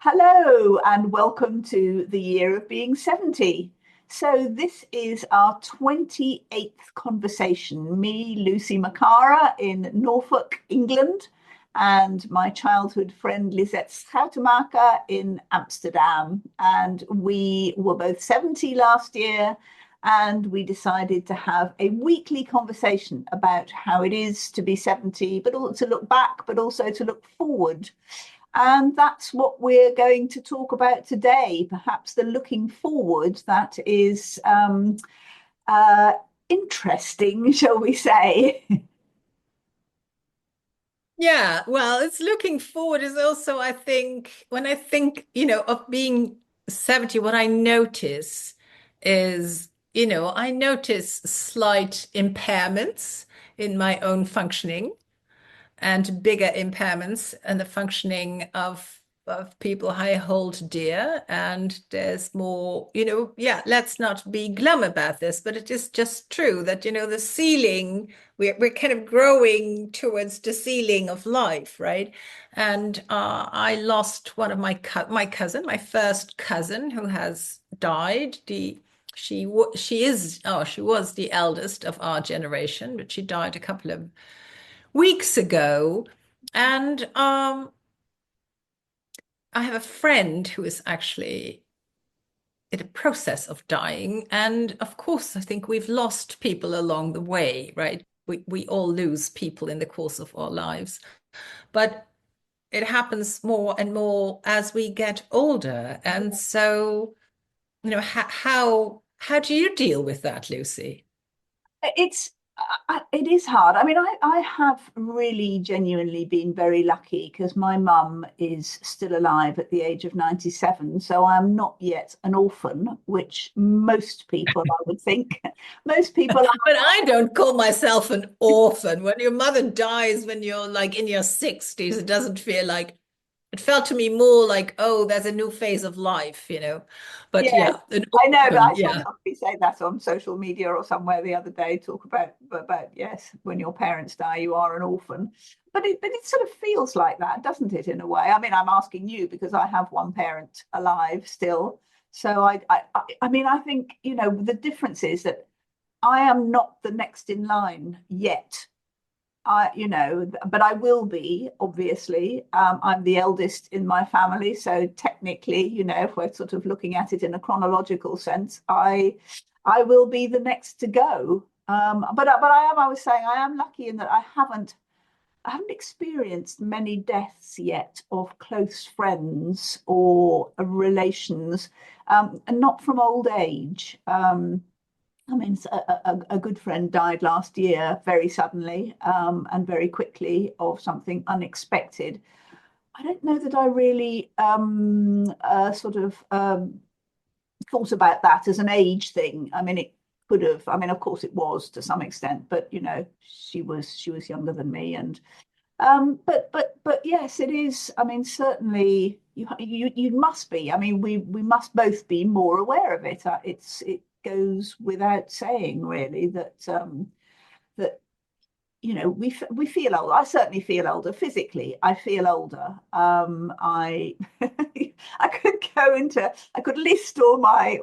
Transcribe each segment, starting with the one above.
Hello and welcome to the year of being 70. So, this is our 28th conversation. Me, Lucy Macara in Norfolk, England, and my childhood friend Lisette Schoutemaker in Amsterdam. And we were both 70 last year, and we decided to have a weekly conversation about how it is to be 70, but also to look back, but also to look forward. And that's what we're going to talk about today, perhaps the looking forward that is uh, interesting, shall we say. Yeah, well, it's looking forward is also, I think, when I think, of being 70, what I notice is, I notice slight impairments in my own functioning and bigger impairments in the functioning of people I hold dear. And there's more, yeah, let's not be glum about this, but it is just true that, the ceiling, we're kind of growing towards the ceiling of life, right? And I lost one of my cousin, my first cousin, who has died. She was the eldest of our generation, but she died a couple of weeks ago. And I have a friend who is actually in the process of dying. And of course, I think we've lost people along the way, right? We all lose people in the course of our lives. But it happens more and more as we get older. And so, how do you deal with that, Lucy? It's it is hard. I mean, I have really genuinely been very lucky because my mum is still alive at the age of 97. So I'm not yet an orphan, which most people, I would think, most people But are. I don't call myself an orphan. When your mother dies when you're like in your 60s, it doesn't feel like it felt to me more like, oh, there's a new phase of life. But Yes, yeah, an I know, but orphan, I saw yeah. somebody say that on social media or somewhere the other day, talk about yes, when your parents die, you are an orphan. But it sort of feels like that, doesn't it, in a way? I mean, I'm asking you because I have one parent alive still. So I mean, I think, the difference is that I am not the next in line yet. But I will be, obviously. I'm the eldest in my family. So technically, if we're sort of looking at it in a chronological sense, I will be the next to go. I was saying, I am lucky in that I haven't experienced many deaths yet of close friends or relations, and not from old age. I mean, a good friend died last year very suddenly, and very quickly of something unexpected. I don't know that I really sort of thought about that as an age thing. I mean, it could have. I mean, of course, it was to some extent, but she was younger than me, and but yes, it is. I mean, certainly you must be. I mean, we must both be more aware of it. It goes without saying, really, that we feel older. I certainly feel older physically. I feel older. I I could list all my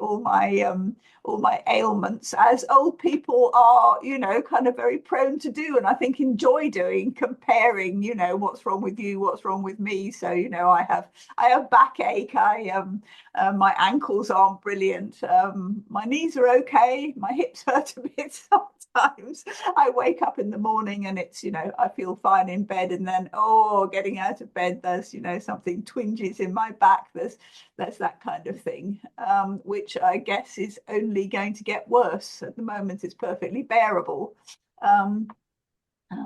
ailments, as old people are, kind of very prone to do, and I think enjoy doing, comparing, what's wrong with you, what's wrong with me. So, I have backache. My ankles aren't brilliant. My knees are okay. My hips hurt a bit sometimes. I wake up in the morning and it's, I feel fine in bed, and then, getting out of bed, there's, something twinges in my back. There's that kind of thing, which I guess is only going to get worse. At the moment, it's perfectly bearable, um,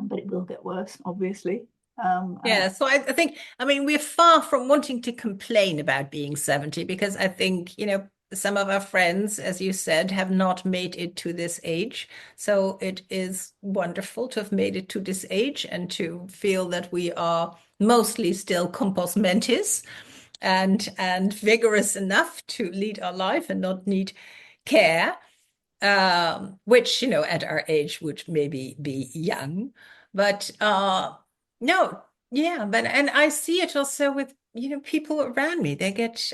but it will get worse, obviously. Yeah, so I think, I mean, we're far from wanting to complain about being 70 because I think, some of our friends, as you said, have not made it to this age. So it is wonderful to have made it to this age and to feel that we are mostly still compos mentis and vigorous enough to lead our life and not need care, which, at our age would maybe be young. But no, yeah, but and I see it also with people around me, they get,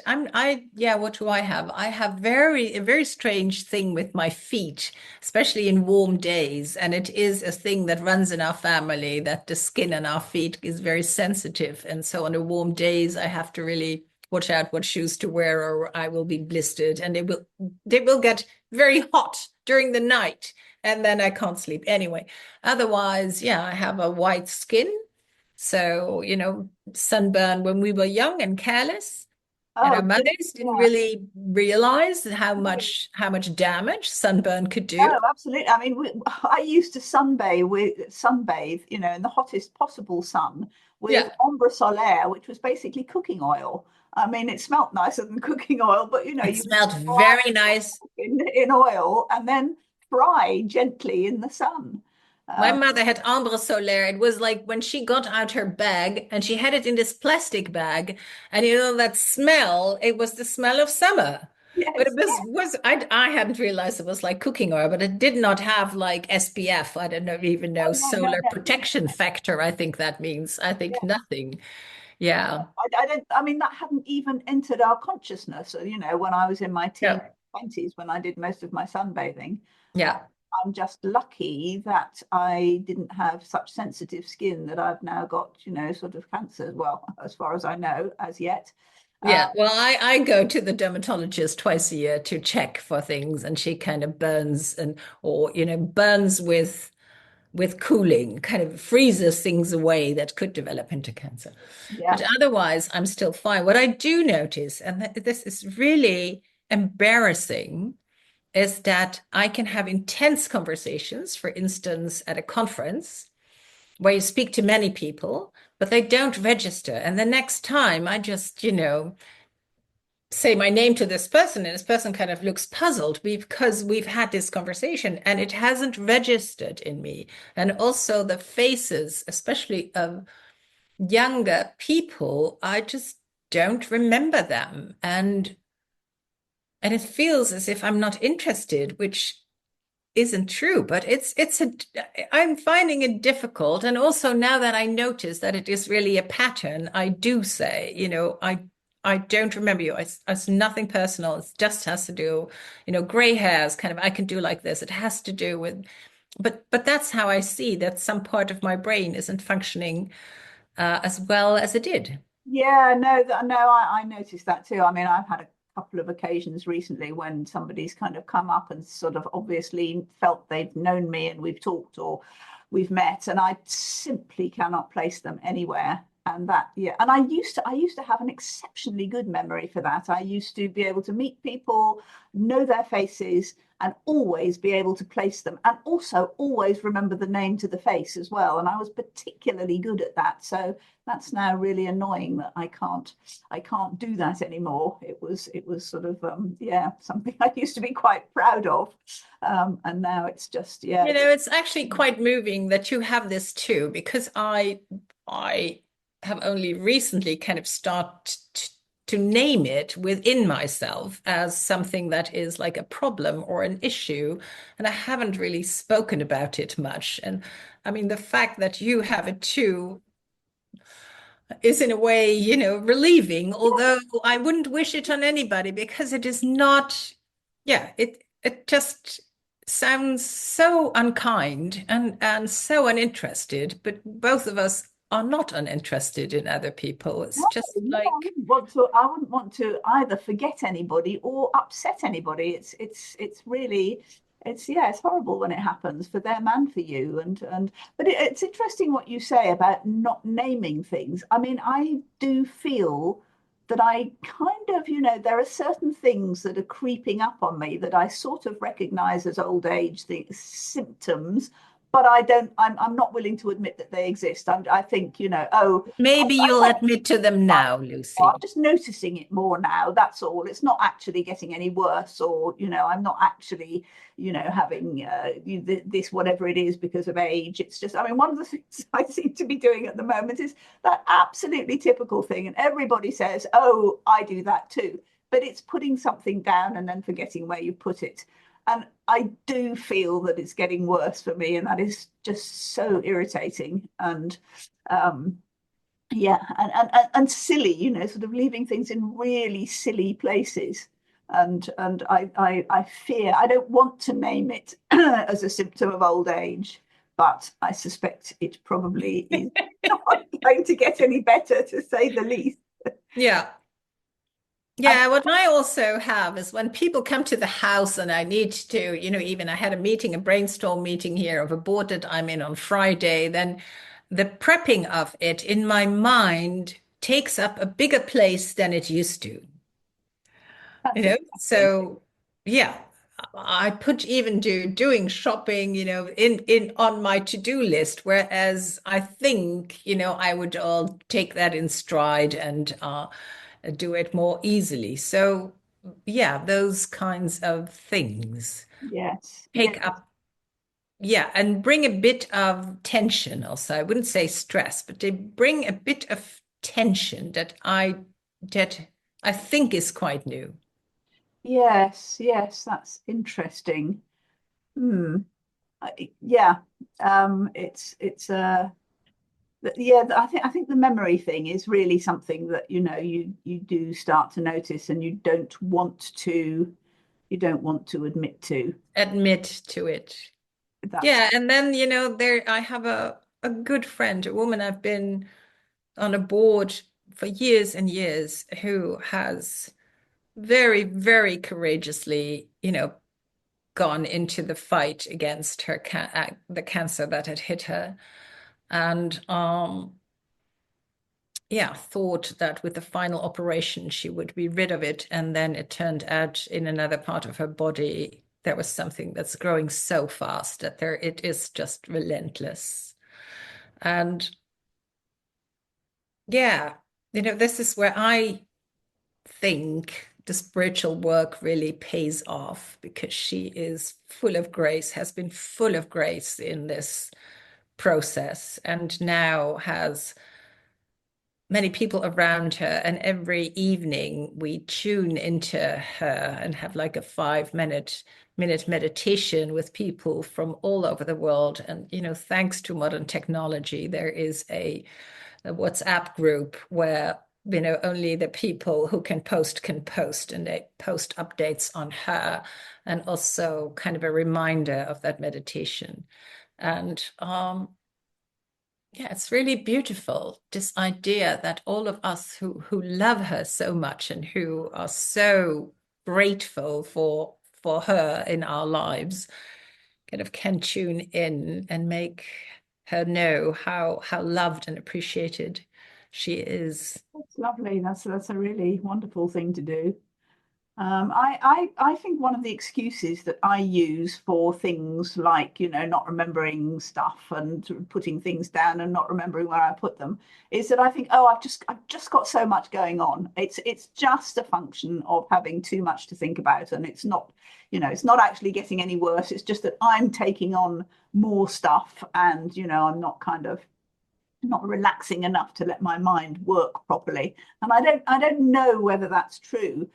yeah, what do I have? I have a very strange thing with my feet, especially in warm days. And it is a thing that runs in our family, that the skin on our feet is very sensitive. And so on the warm days, I have to really watch out what shoes to wear, or I will be blistered, and they will get very hot during the night. And then I can't sleep anyway. Otherwise, yeah, I have a white skin. So, sunburn when we were young and careless, and Oh, our mothers didn't yeah. really realize how much damage sunburn could No, do. absolutely. I mean, I used to sunbathe, in the hottest possible sun with Yeah, ombre solaire, which was basically cooking oil. I mean, it smelt nicer than cooking oil, but it you smelled fry very nice. in oil and then fry gently in the sun. My Um, mother had ombre solaire. It was like when she got out her bag and she had it in this plastic bag, and that smell, it was the smell of summer. But it yes, was I hadn't realized it was like cooking oil, but it did not have like SPF. I don't know even know no, no, solar no, protection factor. I think that means. I think no. nothing. Yeah. I don't, I mean, that hadn't even entered our consciousness, when I was in my teen Yeah. 20s when I did most of my sunbathing. Uh, Yeah. I'm just lucky that I didn't have such sensitive skin that I've now got, sort of cancer. Well, as far as I know, as yet. Yeah, well, I go to the dermatologist twice a year to check for things, and she kind of burns or burns with cooling, kind of freezes things away that could develop into cancer. Yeah. But otherwise, I'm still fine. What I do notice, and this is really embarrassing, is that I can have intense conversations, for instance, at a conference where you speak to many people, but they don't register. And the next time I just, say my name to this person, and this person kind of looks puzzled because we've had this conversation and it hasn't registered in me. And also the faces, especially of younger people, I just don't remember them. And it feels as if I'm not interested, which isn't true, but I'm finding it difficult. And also now that I notice that it is really a pattern, I do say, I don't remember you. It's nothing personal. It just has to do, gray hairs, kind of, I can do like this. It has to do with, but that's how I see that some part of my brain isn't functioning as well as it did. Yeah, no, I noticed that too. I mean, I've had a couple of occasions recently when somebody's kind of come up and sort of obviously felt they've known me and we've talked or we've met, and I simply cannot place them anywhere. And that, yeah, and I used to have an exceptionally good memory for that. I used to be able to meet people, know their faces, and always be able to place them, and also always remember the name to the face as well. And I was particularly good at that. So that's now really annoying that I can't do that anymore. It was sort of yeah, something I used to be quite proud of, and now it's just, yeah, It's actually quite moving that you have this too, because I have only recently kind of started to name it within myself as something that is like a problem or an issue, and I haven't really spoken about it much. And I mean, the fact that you have it too is in a way, relieving, although I wouldn't wish it on anybody because it is not, yeah, it just sounds so unkind and so uninterested, but both of us are not uninterested in other people. It's no, just no, like I wouldn't want to either forget anybody or upset anybody. It's really, yeah, it's horrible when it happens for them and for you. But it's interesting what you say about not naming things. I mean, I do feel that I kind of, there are certain things that are creeping up on me that I sort of recognize as old age, the symptoms, but I'm not willing to admit that they exist. I think, oh, maybe I you'll don't admit to them now, I'm Lucy. just noticing it more now. That's all. It's not actually getting any worse, or I'm not actually, having this whatever it is because of age. It's just, I mean, one of the things I seem to be doing at the moment is that absolutely typical thing, and everybody says, "Oh, I do that too," but it's putting something down and then forgetting where you put it. And I do feel that it's getting worse for me, and that is just so irritating. And um, Yeah, and silly, sort of leaving things in really silly places. And I fear, I don't want to name it as a symptom of old age, but I suspect it probably is not going to get any better, to say the least. Yeah. And Yeah, what I also have is when people come to the house and I need to, even I had a meeting, a brainstorm meeting here of a board that I'm in on Friday, then the prepping of it in my mind takes up a bigger place than it used to. that's exactly. So yeah, I put even doing shopping, in on my to-do list, whereas I think, I would all take that in stride and do it more easily. So yeah, those kinds of things Yes, yes, take up, yeah, and bring a bit of tension also. I wouldn't say stress, but they bring a bit of tension that I think is quite new. yes, yes, that's interesting. Hmm. Yeah, it's yeah, I think the memory thing is really something that you do start to notice, and you don't want to admit to. Admit to it. That's Yeah, and then there I have a good friend, a woman I've been on a board for years and years, who has very, very courageously, gone into the fight against the cancer that had hit her, and yeah, thought that with the final operation she would be rid of it, and then it turned out in another part of her body there was something that's growing so fast that there it is just relentless. And yeah, this is where I think the spiritual work really pays off, because she is full of grace, has been full of grace in this process, and now has many people around her. And every evening we tune into her and have like a 5 minute meditation with people from all over the world. And, thanks to modern technology, there is a WhatsApp group where only the people who can post, and they post updates on her, and also kind of a reminder of that meditation. And yeah, it's really beautiful, this idea that all of us who love her so much and who are so grateful for her in our lives kind of can tune in and make her know how loved and appreciated she is. lovely. That's a really wonderful thing to do. I think one of the excuses that I use for things like, not remembering stuff and sort of putting things down and not remembering where I put them, is that I think, oh, I've just got so much going on. It's just a function of having too much to think about, and it's not actually getting any worse. It's just that I'm taking on more stuff, and I'm not relaxing enough to let my mind work properly. And I don't know whether that's true,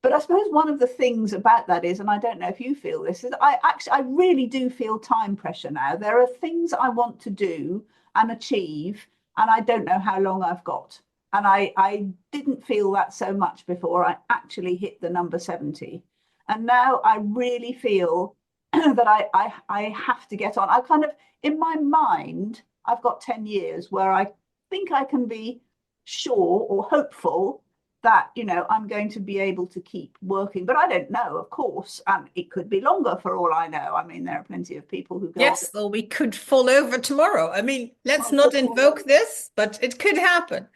but I suppose one of the things about that is, and I don't know if you feel this, is I really do feel time pressure now. There are things I want to do and achieve, and I don't know how long I've got. And I didn't feel that so much before I actually hit the number 70. And now I really feel that I have to get on. I kind of, in my mind, I've got 10 years where I think I can be sure or hopeful that I'm going to be able to keep working, but I don't know, of course, and it could be longer for all I know. I mean, there are plenty of people who go Yes, or we could fall over tomorrow. I mean, let's not on. invoke this, but it could happen.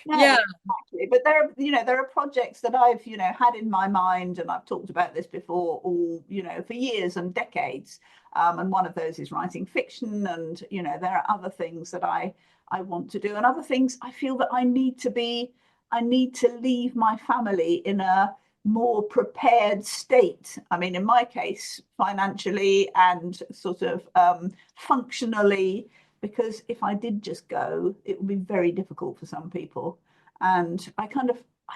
No, Yeah. exactly. But there are projects that I've, had in my mind, and I've talked about this before, all, for years and decades. And one of those is writing fiction, and there are other things that I want to do, and other things I feel that I need to leave my family in a more prepared state. I mean, in my case, financially and sort of functionally, because if I did just go, it would be very difficult for some people. And I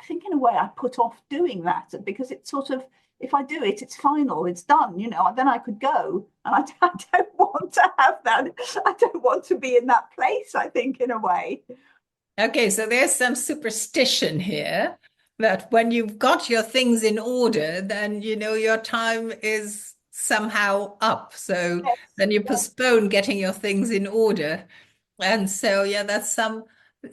think in a way I put off doing that, because it's sort of, if I do it, it's final, it's done, then I could go. And I don't want to have that. I don't want to be in that place, I think, in a way. Okay, so there's some superstition here that when you've got your things in order, then you know your time is somehow up. So Yes, then you yes. postpone getting your things in order. And so, yeah, that's some,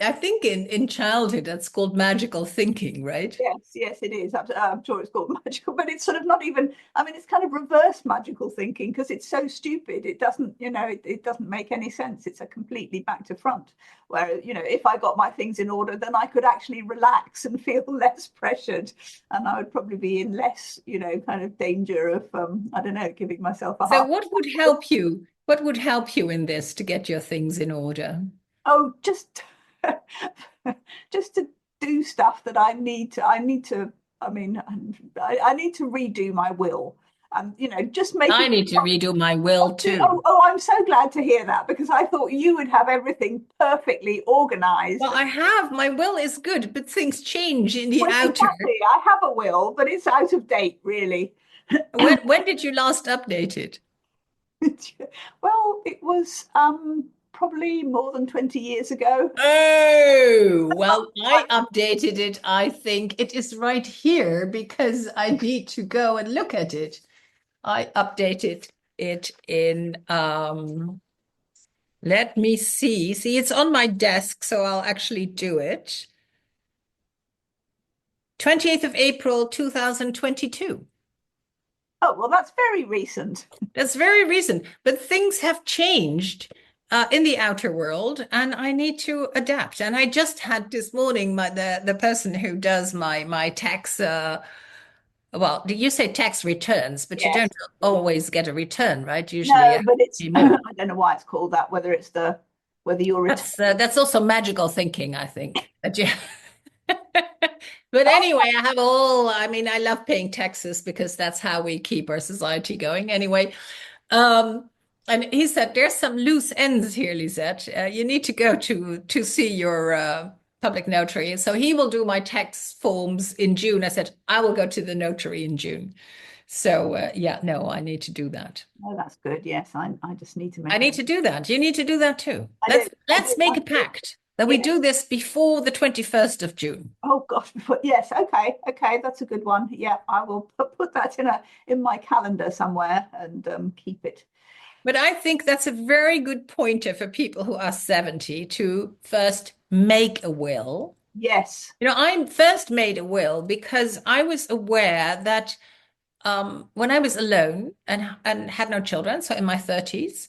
I think in childhood, that's called magical thinking, right? Yes, yes, it is. I'm sure it's called magical, but it's sort of not even, I mean, it's kind of reverse magical thinking because it's so stupid. It doesn't, it doesn't make any sense. It's a completely back to front. Where, if I got my things in order, then I could actually relax and feel less pressured. And I would probably be in less, kind of danger of, I don't know, giving myself a So heart. what would help you? What would help you in this to get your things in order? Oh, just just to do stuff that I mean, I need to redo my will and just make I it. need to redo my will too. I'm so glad to hear that because I thought you would have everything perfectly organized. Well, I have. My will is good, but things change in the Well, outer. exactly, I have a will, but it's out of date, really. When did you last update it? Well, it was probably more than 20 years ago. Oh, well, I updated it. I think it is right here because I need to go and look at it. I updated it in let me see. See, it's on my desk, so I'll actually do it. 28th of April, 2022. Oh, well, that's very recent. That's very recent, but things have changed in the outer world, and I need to adapt. And I just had this morning the person who does my tax. Well, you say tax returns, but you Yes. don't always get a return, right? Usually, No, but it's pay more. I don't know why it's called that, whether you're returning. That's also magical thinking, I think. That you But anyway, I have all, I mean, I love paying taxes because that's how we keep our society going. Anyway, um, and he said, there's some loose ends here, Lisette. You need to go to see your public notary. So he will do my tax forms in June. I said, I will go to the notary in June. So yeah, no, I need to do that. Oh, that's good. Yes, I just need to I make need to do that. You need to do that too. I do. I Let's do. make I a do. pact that we do Yes. this before the 21st of June. Oh gosh. Yes. Okay. Okay. That's a good one. Yeah, I will put that in my calendar somewhere and keep it. But I think that's a very good pointer for people who are 70 to first make a will. Yes. I first made a will because I was aware that when I was alone and had no children, so in my 30s,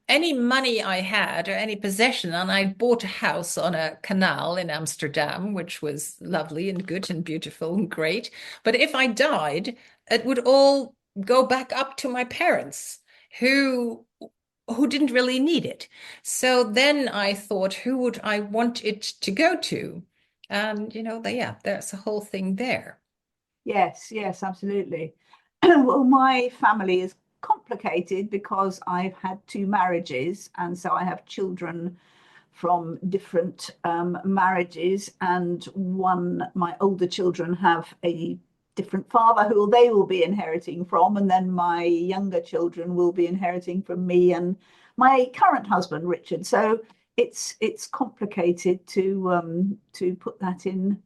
any money I had or any possession, and I bought a house on a canal in Amsterdam, which was lovely and good and beautiful and great. But if I died, it would all go back up to my parents who didn't really need it. So then I thought, who would I want it to go to? And yeah, there's a whole thing there. Yes. Yes. Absolutely. Well, my family is complicated because I've had two marriages, and so I have children from different marriages, and my older children have a different father who they will be inheriting from, and then my younger children will be inheriting from me and my current husband, Richard. So it's complicated to put that in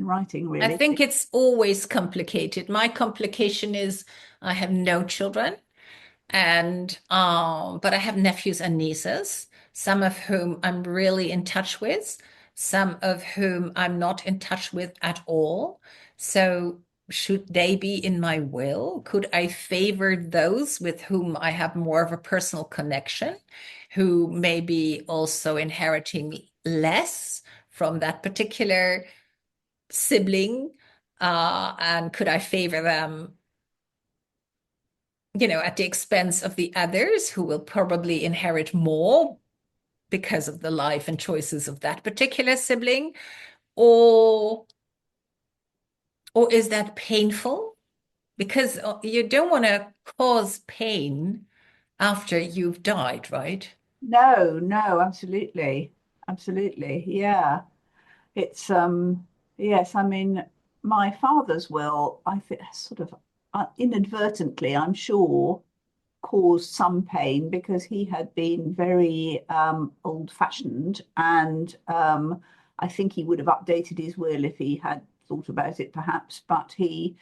writing, I really. think it's always complicated. My complication is I have no children. And but I have nephews and nieces, some of whom I'm really in touch with, some of whom I'm not in touch with at all. So should they be in my will? Could I favor those with whom I have more of a personal connection, who may be also inheriting less from that particular sibling? And could I favor them at the expense of the others who will probably inherit more because of the life and choices of that particular sibling? Or or is that painful? Because you don't want to cause pain after you've died, right? No, no, absolutely, absolutely, yeah. It's yes, I mean, my father's will, I think, sort of inadvertently, I'm sure, caused some pain because he had been very old-fashioned, and I think he would have updated his will if he had thought about it, perhaps. But he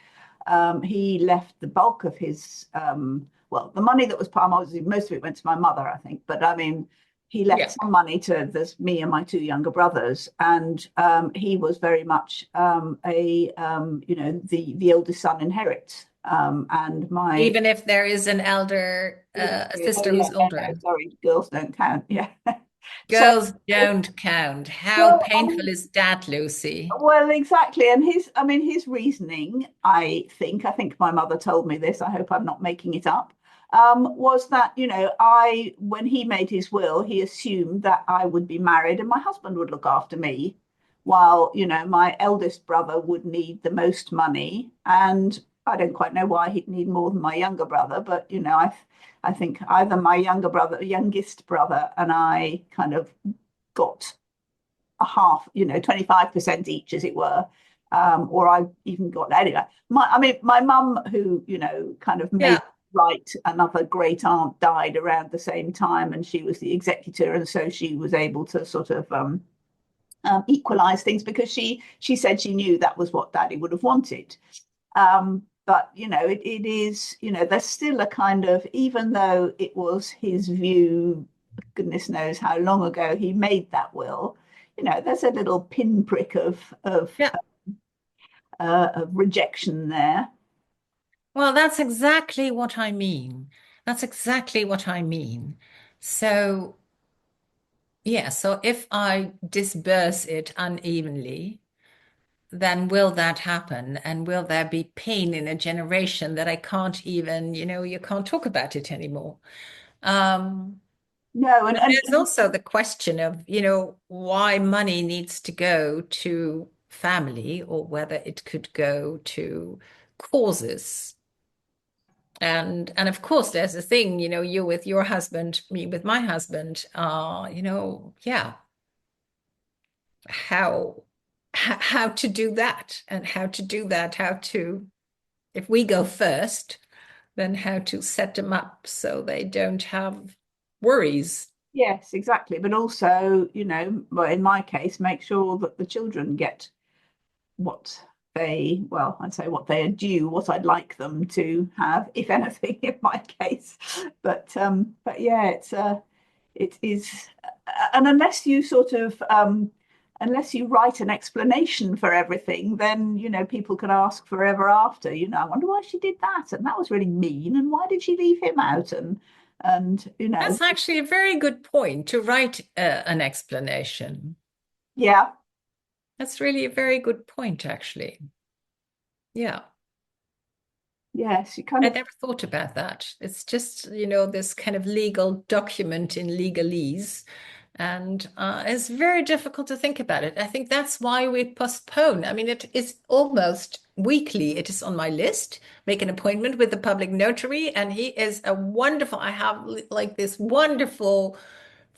left the bulk of his well, the money that was part of it, most of it went to my mother, I think. But I mean, he left Yeah. some money to this, me and my two younger brothers, and he was very much the eldest son inherits, and my Even if there is an elder, a oh sister yeah, who's no, no, older. sorry, girls don't count. Yeah. So, Girls don't count. How well, painful is that, Lucy? well, exactly. And I mean, his reasoning, I think my mother told me this, I hope I'm not making it up, was that, when he made his will, he assumed that I would be married and my husband would look after me, while, my eldest brother would need the most money. And I don't quite know why he'd need more than my younger brother, but, I think either my youngest brother and I kind of got a half, 25% each, as it were. Or I even got anyway. My mum, who, kind of made Yeah. right, another great aunt died around the same time, and she was the executor, and so she was able to sort of equalize things because she said she knew that was what Daddy would have wanted. But it is, there's still a kind of, even though it was his view, goodness knows how long ago he made that will, there's a little pinprick Yeah. of rejection there. Well, that's exactly what I mean. That's exactly what I mean. So, yeah, so if I disperse it unevenly, then will that happen? And will there be pain in a generation that I can't even, you can't talk about it anymore? Um, No, but there's also the question of, why money needs to go to family or whether it could go to causes. And of course there's a thing, you with your husband, me with my husband, yeah, how how to do that and how to do that, how to, if we go first, then how to set them up so they don't have worries. yes, exactly. But also, well, in my case, make sure that the children get what I'd say what they are due, what I'd like them to have, if anything, in my case. But yeah, it is, and unless you sort of, unless you write an explanation for everything, then, people can ask forever after, I wonder why she did that. And that was really mean. And why did she leave him out? And That's actually a very good point to write an explanation. yeah, That's really a very good point, actually. Yeah. yes, you kind I of, never thought about that. It's just, this kind of legal document in legalese. And it's very difficult to think about it. I think that's why we postpone. I mean, it is almost weekly. It is on my list. Make an appointment with the public notary, and he is a wonderful. I have like this wonderful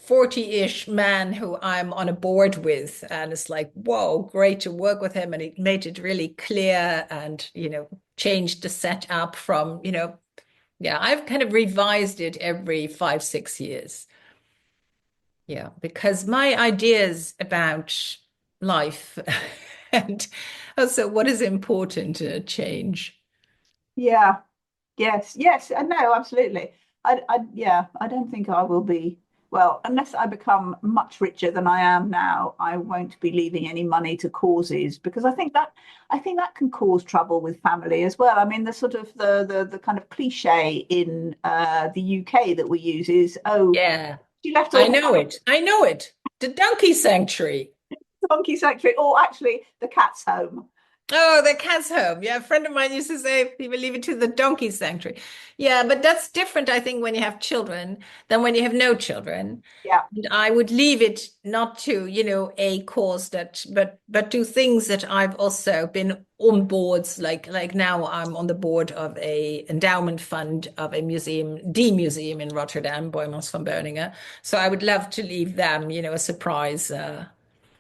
40-ish man who I'm on a board with. And it's like, whoa, great to work with him. And he made it really clear and, changed the setup from, yeah, I've kind of revised it every 5, 6 years. Yeah, because my ideas about life and also what is important change. yeah. Yes, yes, no, absolutely. Yeah, I don't think I will be, well, unless I become much richer than I am now, I won't be leaving any money to causes, because I think that can cause trouble with family as well. I mean, the sort of the kind of cliche in the UK that we use is, oh, Yeah, she left I all know it. I know it. The donkey sanctuary. the donkey sanctuary, or actually the cat's home. Oh, the cat's home. Yeah, a friend of mine used to say people leave it to the donkey sanctuary. Yeah, but that's different, I think, when you have children than when you have no children. Yeah, And I would leave it not to, a cause that, but to things that I've also been on boards, like now I'm on the board of a endowment fund of a museum, the museum in Rotterdam, Boijmans van Beuningen. So I would love to leave them, a surprise.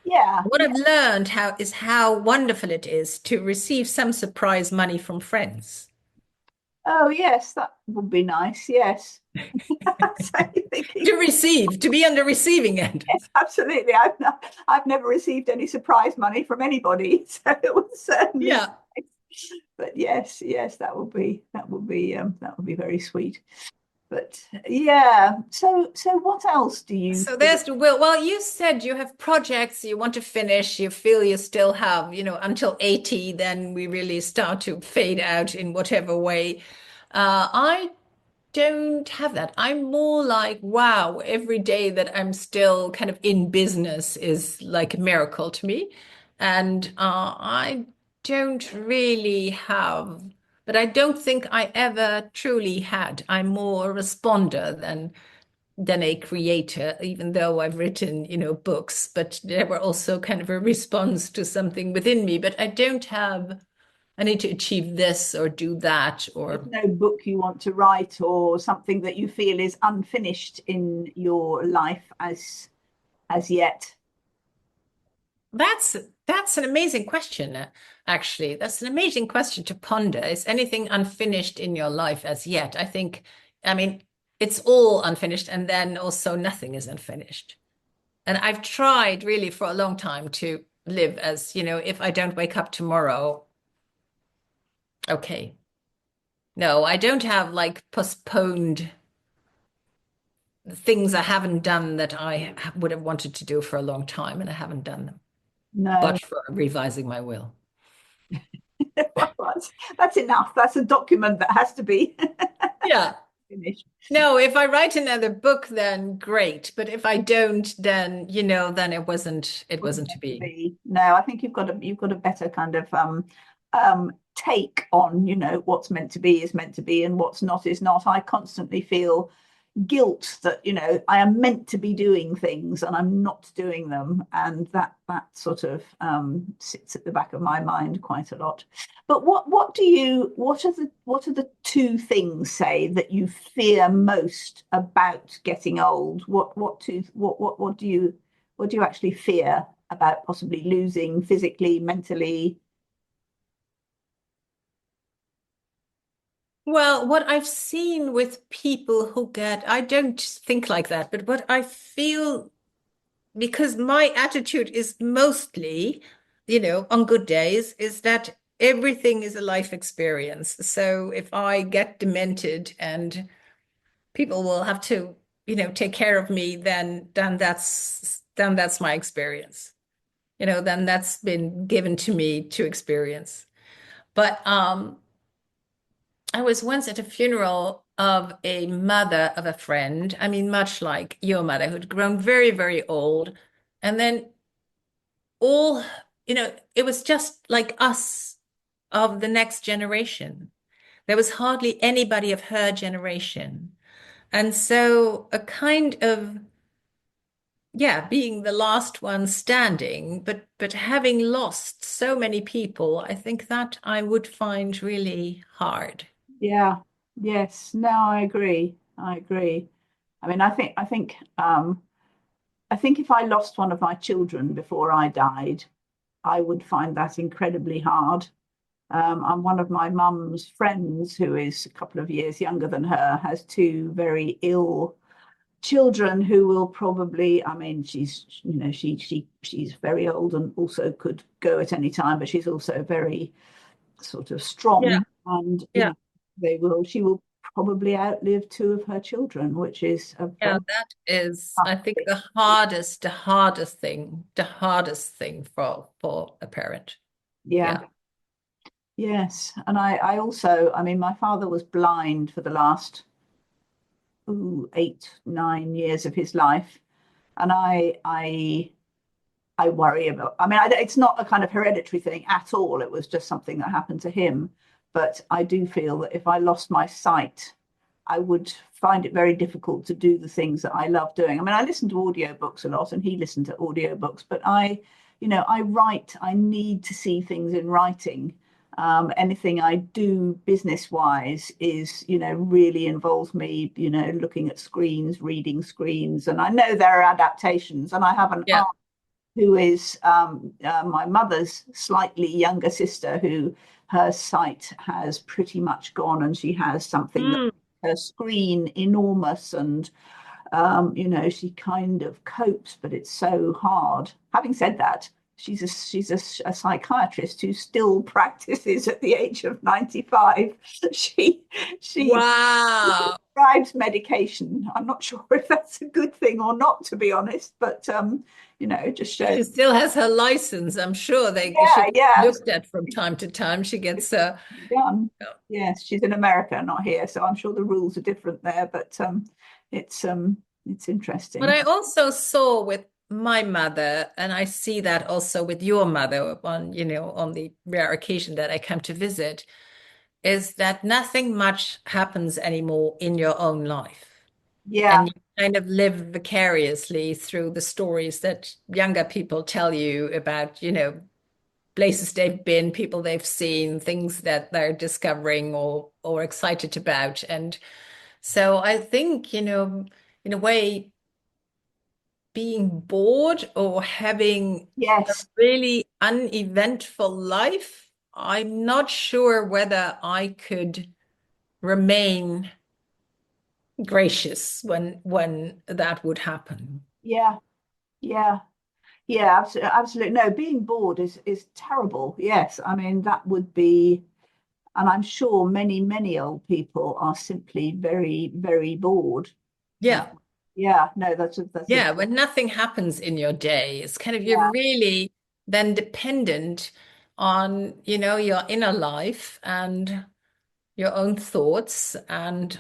yeah, What I've learned how wonderful it is to receive some surprise money from friends. Oh yes, that would be nice. Yes. So you're thinking, To receive, to be on the receiving end. yes, absolutely. I've never received any surprise money from anybody, so it was certainly Yeah. nice. But yes, yes, that would be very sweet. But yeah, so what else do you So feel? there's the will. Well, you said you have projects you want to finish, you feel you still have, until 80, then we really start to fade out in whatever way. I don't have that. I'm more like, wow, every day that I'm still kind of in business is like a miracle to me. And I don't really have, but I don't think I ever truly had. I'm more a responder than a creator, even though I've written, books, but they were also kind of a response to something within me. But I don't have, I need to achieve this or do that, There's or no book you want to write or something that you feel is unfinished in your life as yet? that's that's an amazing question, actually. That's an amazing question to ponder. Is anything unfinished in your life as yet? I think, I mean, it's all unfinished, and then also nothing is unfinished. And I've tried really for a long time to live as, if I don't wake up tomorrow, okay. No, I don't have like postponed things I haven't done that I would have wanted to do for a long time, and I haven't done them, No. but for revising my will. Well, that's enough. That's a document that has to be Yeah. finished. No, if I write another book, then great. But if I don't, then, then it wasn't to Meant to be. be. No, I think you've got a better kind of take on, what's meant to be is meant to be and what's not is not. I constantly feel guilt that, I am meant to be doing things and I'm not doing them, and that sort of sits at the back of my mind quite a lot. But what are the two things, say, that you fear most about getting old? What do you actually fear about possibly losing physically, mentally? Well, what I've seen with people who I don't think like that, but what I feel, because my attitude is mostly, on good days, is that everything is a life experience. So if I get demented and people will have to, take care of me, then that's my experience. Then that's been given to me to experience. But I was once at a funeral of a mother of a friend. I mean, much like your mother, who'd grown very, very old. And then all, it was just like us of the next generation. There was hardly anybody of her generation. And so a kind of, yeah, being the last one standing, but having lost so many people, I think that I would find really hard. Yeah, yes, no, I agree. I agree. I mean, I think if I lost one of my children before I died, I would find that incredibly hard. And one of my mum's friends, who is a couple of years younger than her, has two very ill children who will probably, I mean, she's very old and also could go at any time, but she's also very sort of Yeah, strong, and yeah. she will probably outlive two of her children, which is a Yeah, very that is, tough I think, thing. the hardest thing for a parent. Yeah. Yeah. Yes, and I also, I mean, my father was blind for the last 8, 9 years of his life, and I worry about. I mean, it's not a kind of hereditary thing at all. It was just something that happened to him. But I do feel that if I lost my sight, I would find it very difficult to do the things that I love doing. I mean, I listen to audiobooks a lot, and he listened to audiobooks, but I write. I need to see things in writing. Anything I do business wise is, really involves me, looking at screens, reading screens. And I know there are adaptations, and I have an Yeah. who is my mother's slightly younger sister, who her sight has pretty much gone, and she has something that Mm. her screen enormous, and she kind of copes, but it's so hard. Having said that, she's a psychiatrist who still practices at the age of 95. She Wow. prescribes medication. I'm not sure if that's a good thing or not, to be honest, but just shows. She still has her license. I'm sure she Yeah, gets yeah, looked at from time to time. She gets done. Yes, she's in America, not here, so I'm sure the rules are different there, but it's it's But interesting. I also saw with my mother, and I see that also with your mother on, on the rare occasion that I come to visit, is that nothing much happens anymore in your own life. Yeah, And you kind of live vicariously through the stories that younger people tell you about, places they've been, people they've seen, things that they're discovering or excited about. And so I think, in a way, being bored or having a yes, really uneventful life, I'm not sure whether I could remain gracious when that would happen. yeah, yeah. Yeah, absolutely, absolutely. No, being bored is terrible. Yes, I mean that would be, and I'm sure many old people are simply very very bored. Uh, Yeah. yeah, no, that's a Yeah, when nothing happens in your day, it's kind of you're yeah, really then dependent on, your inner life and your own thoughts. And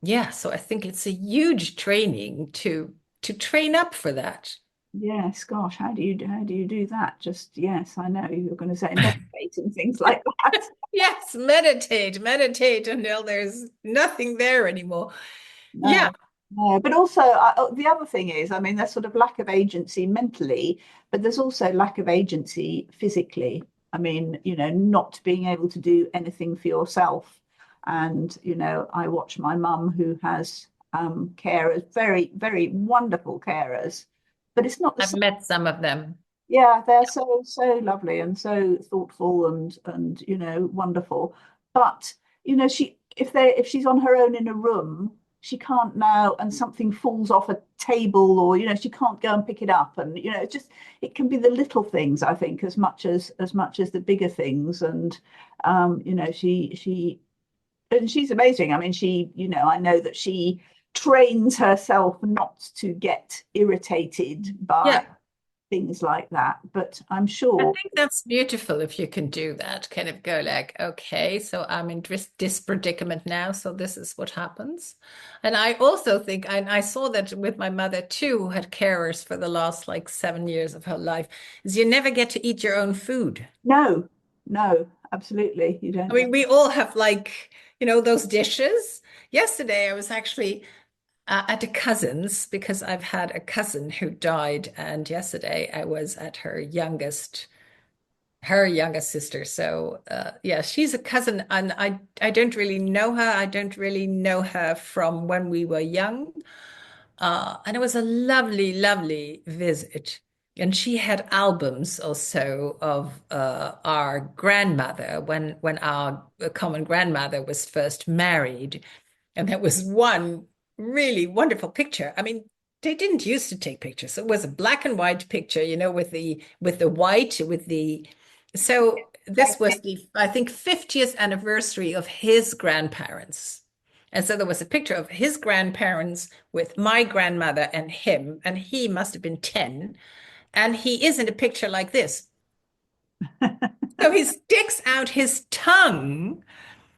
yeah, so I think it's a huge training to train up for that. yes. Gosh, how do you do that? Just yes, I know you're going to say meditate and things like that. Yes, meditate until there's nothing there anymore. Yeah, No, no. But also, the other thing is, I mean, there's sort of lack of agency mentally, but there's also lack of agency physically. I mean, not being able to do anything for yourself. And, I watch my mum who has carers, very, very wonderful carers, but it's not the I've same. met some of them. Yeah, they're so lovely and so thoughtful and wonderful. But if she's on her own in a room, she can't now, and something falls off a table, or she can't go and pick it up, and it can be the little things, I think, as much as the bigger things. And she's amazing. I mean, I know that she trains herself not to get irritated by Yeah. things like that. But I'm I sure, think that's beautiful if you can do that. Kind of go like, okay, so I'm in this predicament now, so this is what happens. And I also think, and I saw that with my mother too, who had carers for the last like 7 years of her life, is you never get to eat your own food. no, no, absolutely, you I don't mean, get. we all have like, those dishes. Yesterday, I was actually at a cousin's because I've had a cousin who died, and yesterday I was at her youngest sister. So yeah, she's a cousin, and I don't really know her. I don't really know her from when we were young. And it was a lovely, lovely visit. And she had albums also of our grandmother when our common grandmother was first married. And there was one really wonderful picture. I mean, they didn't used to take pictures. It was a black and white picture, with the white, with the so this was the, I think, 50th anniversary of his grandparents. And so there was a picture of his grandparents with my grandmother and him, and he must have been 10. And he is in a picture like this. So he sticks out his tongue,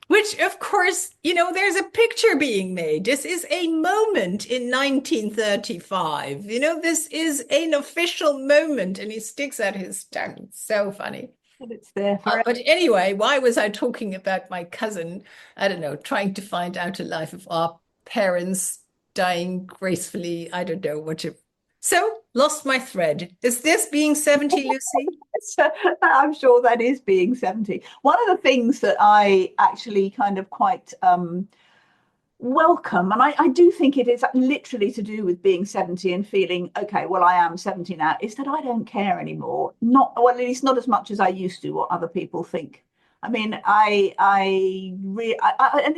which, of course, there's a picture being made. This is a moment in 1935. This is an official moment, and he sticks out his tongue. So funny. But it's there forever. But anyway, why was I talking about my cousin? I don't know, trying to find out a life of our parents dying gracefully. I don't know what to. So, lost my thread. Is this being 70, Lucy? So I'm sure that is being 70. One of the things that I actually kind of quite welcome. And I do think it is literally to do with being 70 and feeling, okay, well, I am 70 now, is that I don't care anymore. Not, well, at least not as much as I used to, what other people think. I mean, and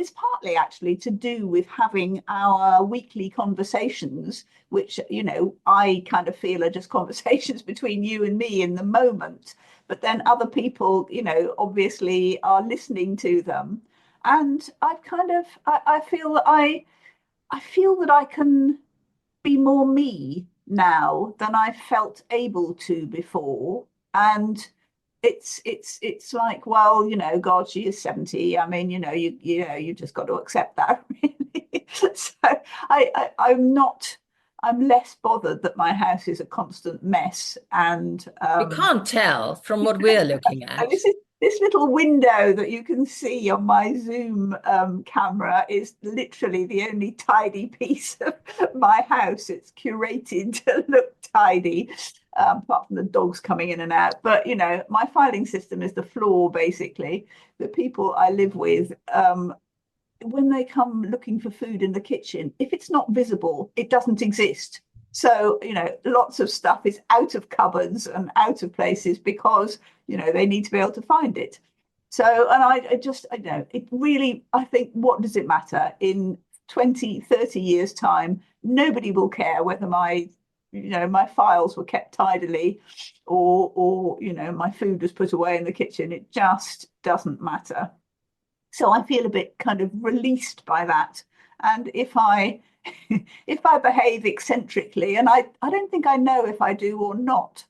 it's partly actually to do with having our weekly conversations, which, I kind of feel are just conversations between you and me in the moment. But then other people, obviously are listening to them. And I've kind of I feel that I feel that I can be more me now than I felt able to before. And it's like, well, God, she is 70. I mean, you just got to accept that, really. So I'm not, I'm less bothered that my house is a constant mess. And You can't tell from what we're looking and at. this little window that you can see on my Zoom camera is literally the only tidy piece of my house. It's curated to look tidy, apart from the dogs coming in and out. But my filing system is the floor, basically. The people I live with, when they come looking for food in the kitchen, if it's not visible, it doesn't exist. So, lots of stuff is out of cupboards and out of places because, they need to be able to find it. So, and I know it really, I think, what does it matter in 20, 30 years' time? Nobody will care whether my files were kept tidily or, my food was put away in the kitchen. It just doesn't matter. So I feel a bit kind of released by that. And if I if I behave eccentrically, and I don't think I know if I do or not.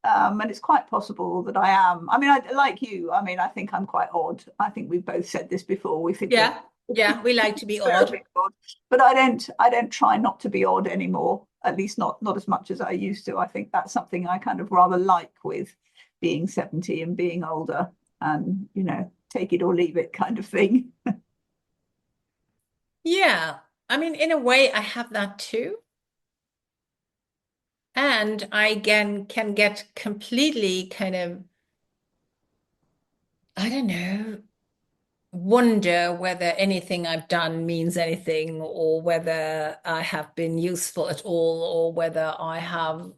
And it's quite possible that I am. I mean, like you, I mean, I think I'm quite odd. I think we've both said this before. We think we're Yeah, yeah, we like to be a odd. bit odd, but I don't try not to be odd anymore. At least not as much as I used to. I think that's something I kind of rather like with being 70 and being older, and take it or leave it kind of thing. Yeah. I mean, in a way, I have that too. And I can get completely kind of, I don't know, wonder whether anything I've done means anything, or whether I have been useful at all, or whether I have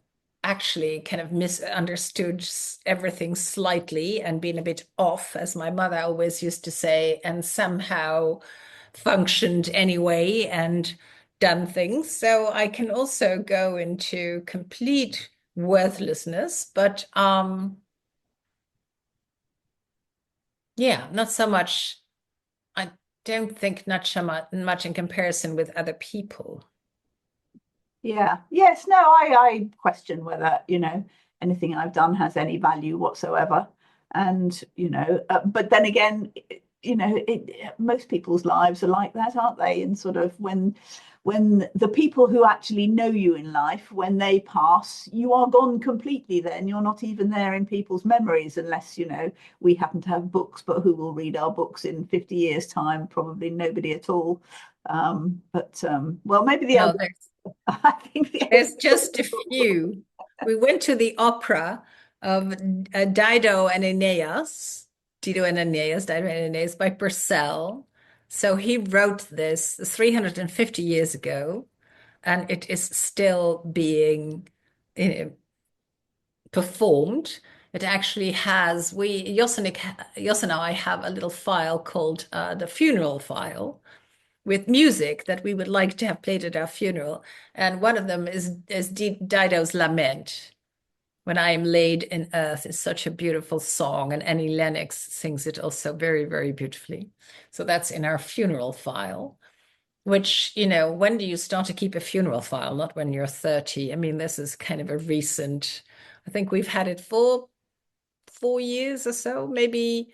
actually kind of misunderstood everything slightly and been a bit off, as my mother always used to say, and somehow functioned anyway and done things. So I can also go into complete worthlessness, but yeah, not so much. I don't think not so much in comparison with other people. Yeah. Yes. No, I question whether, anything I've done has any value whatsoever. And, but then again, most people's lives are like that, aren't they? And sort of when the people who actually know you in life, when they pass, you are gone completely then. You're not even there in people's memories unless, we happen to have books, but who will read our books in 50 years' time? Probably nobody at all. But well, maybe the No, elder I think there's just a few. We went to the opera of Dido and Aeneas by Purcell. So he wrote this 350 years ago, and it is still being performed. It actually has, Jos and I have a little file called the funeral file with music that we would like to have played at our funeral. And one of them is Dido's Lament. When I am laid in earth is such a beautiful song, and Annie Lennox sings it also very, very beautifully. So that's in our funeral file, which, when do you start to keep a funeral file? Not when you're 30. I mean, this is kind of a recent, I think we've had it for 4 years or so, maybe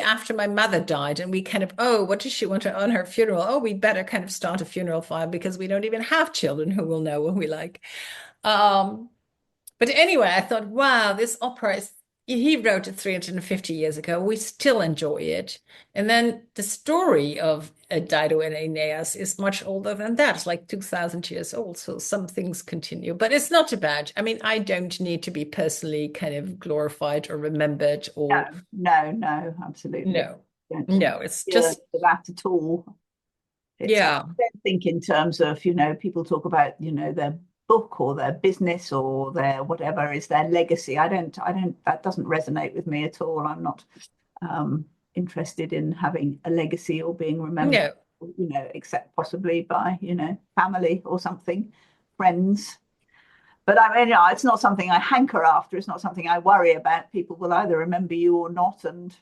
after my mother died, and we kind of, oh, what does she want on her funeral? Oh, we better kind of start a funeral file because we don't even have children who will know what we like. Um, but anyway, I thought, wow, this opera is, he wrote it 350 years ago. We still enjoy it. And then the story of Dido and Aeneas is much older than that. It's like 2000 years old. So some things continue, but it's not about, I mean, I don't need to be personally kind of glorified or remembered no, or no, no, absolutely. no, Don't no, it's feel just, into that at all. It's, Yeah. I don't think in terms of, people talk about, their book or their business or their whatever is their legacy. That doesn't resonate with me at all. I'm not interested in having a legacy or being remembered, No. except possibly by, family or something, friends. But I mean, it's not something I hanker after. It's not something I worry about. People will either remember you or not. And,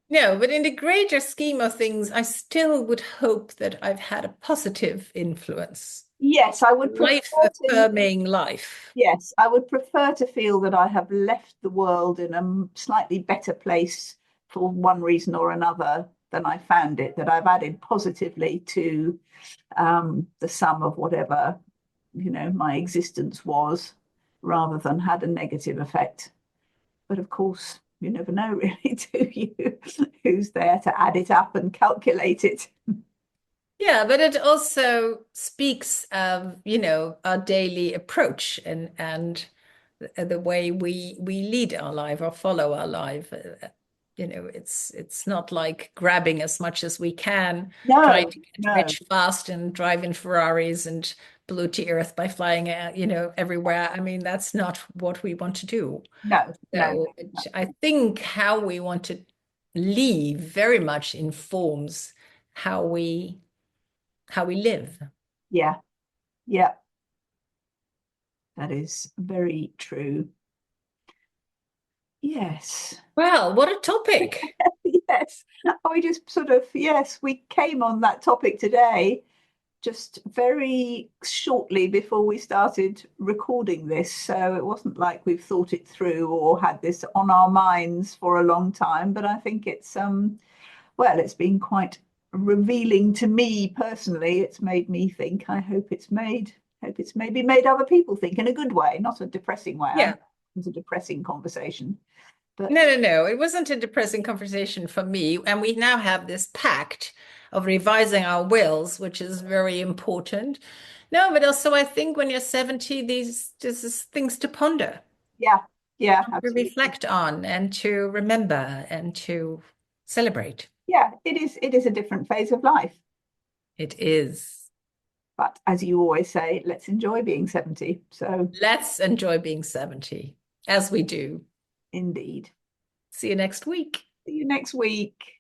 No, but in the greater scheme of things, I still would hope that I've had a positive influence. yes, I would prefer Life to. affirming life. Yes, I would prefer to feel that I have left the world in a slightly better place for one reason or another than I found it, that I've added positively to the sum of whatever, my existence was, rather than had a negative effect. But of course, you never know really, do you? Who's there to add it up and calculate it? Yeah, but it also speaks of, our daily approach and the way we lead our life or follow our life. It's not like grabbing as much as we can, trying No, to get no, rich fast and drive in Ferraris and pollute the earth by flying, everywhere. I mean, that's not what we want to do. no, no, So no. I think how we want to live very much informs how we live. Yeah, yeah, that is very true. Yes. Well, what a topic. Yes, we just sort of, yes, we came on that topic today just very shortly before we started recording this. So it wasn't like we've thought it through or had this on our minds for a long time. But I think it's well, it's been quite revealing to me personally. It's made me think. Hope it's maybe made other people think in a good way, not a depressing way. I Yeah. don't think it's a depressing conversation. But No, no, no. It wasn't a depressing conversation for me. And we now have this pact of revising our wills, which is very important. No, but also I think when you're 70, this is things to ponder, yeah, yeah, to absolutely. reflect on, and to remember and to celebrate. Yeah, it is a different phase of life. It is. But as you always say, let's enjoy being 70. So Let's enjoy being 70, as we do. indeed. See you next week. See you next week.